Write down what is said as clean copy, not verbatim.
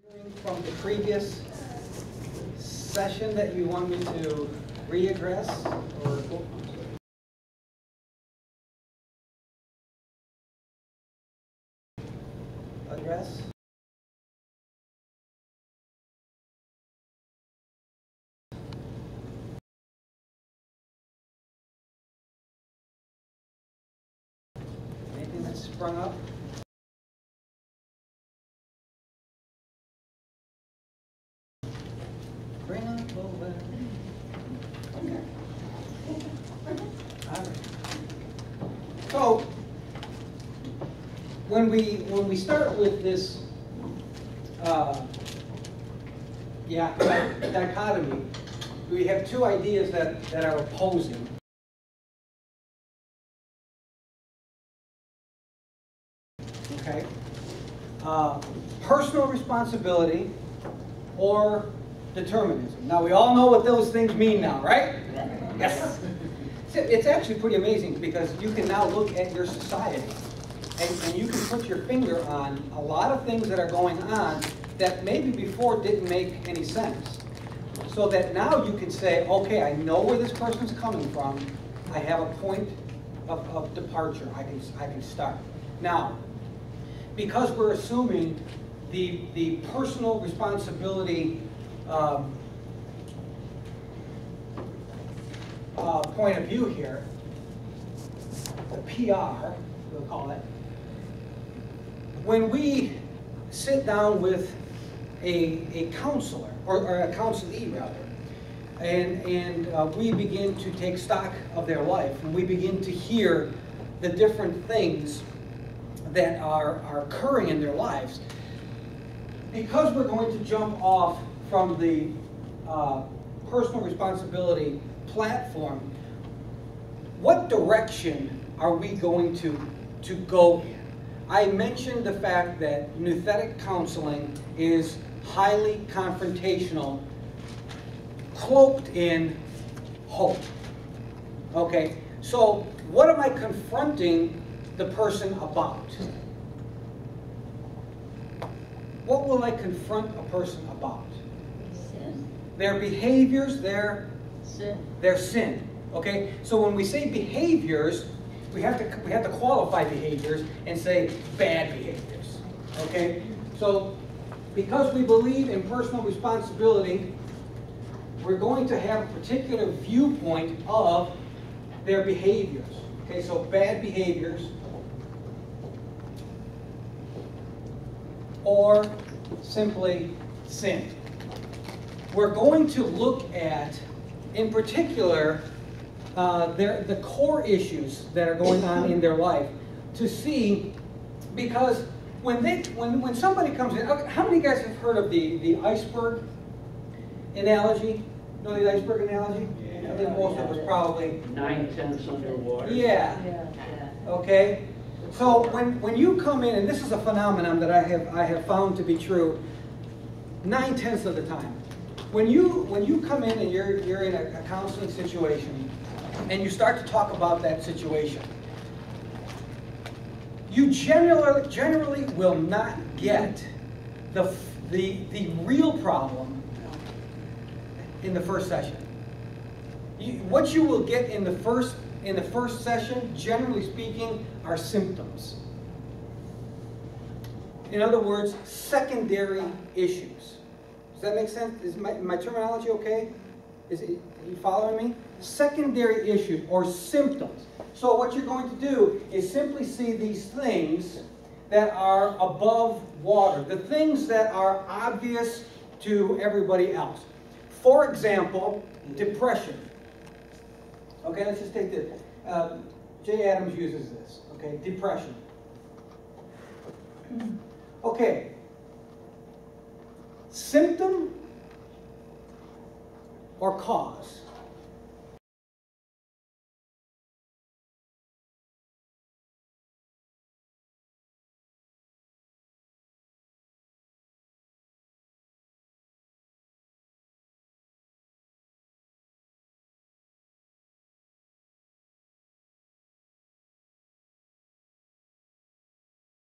From the previous session that you want me to readdress or address? Anything that's sprung up? Bring up over. Okay. All right. So when we start with this dichotomy, we have two ideas that are opposing. Okay. Personal responsibility or determinism. Now we all know what those things mean now, right? Yes. It's actually pretty amazing because you can now look at your society and you can put your finger on a lot of things that are going on that maybe before didn't make any sense. So that now you can say, okay, I know where this person's coming from. I have a point of departure. I can start. Now, because we're assuming the personal responsibility point of view here, the PR, we'll call it, when we sit down with a counselor, or a counselee rather, and we begin to take stock of their life, and we begin to hear the different things that are occurring in their lives, because we're going to jump off from the personal responsibility platform, what direction are we going to go in? I mentioned the fact that Nouthetic counseling is highly confrontational, cloaked in hope. Okay, so what am I confronting the person about? What will I confront a person about? Sin. Their behaviors, their sin. Okay, so when we say behaviors, we have to qualify behaviors and say bad behaviors. Okay, so because we believe in personal responsibility, we're going to have a particular viewpoint of their behaviors. Okay, so bad behaviors or simply sin. We're going to look at, in particular, the core issues that are going on in their life to see, because when somebody comes in, how many guys have heard of the iceberg analogy? You know the iceberg analogy? Yeah. I think most of us probably 9/10 underwater. Yeah. Okay. So when you come in, and this is a phenomenon that I have found to be true 9/10 of the time. When you come in and you're in a counseling situation and you start to talk about that situation, you generally will not get the real problem in the first session. What you will get in the first session, generally speaking, are symptoms. In other words, secondary issues. Does that make sense? Is my terminology okay? Are you following me? Secondary issues or symptoms. So what you're going to do is simply see these things that are above water, the things that are obvious to everybody else. For example, depression. Okay, let's just take this. Jay Adams uses this. Okay, depression. Okay. Symptom or cause?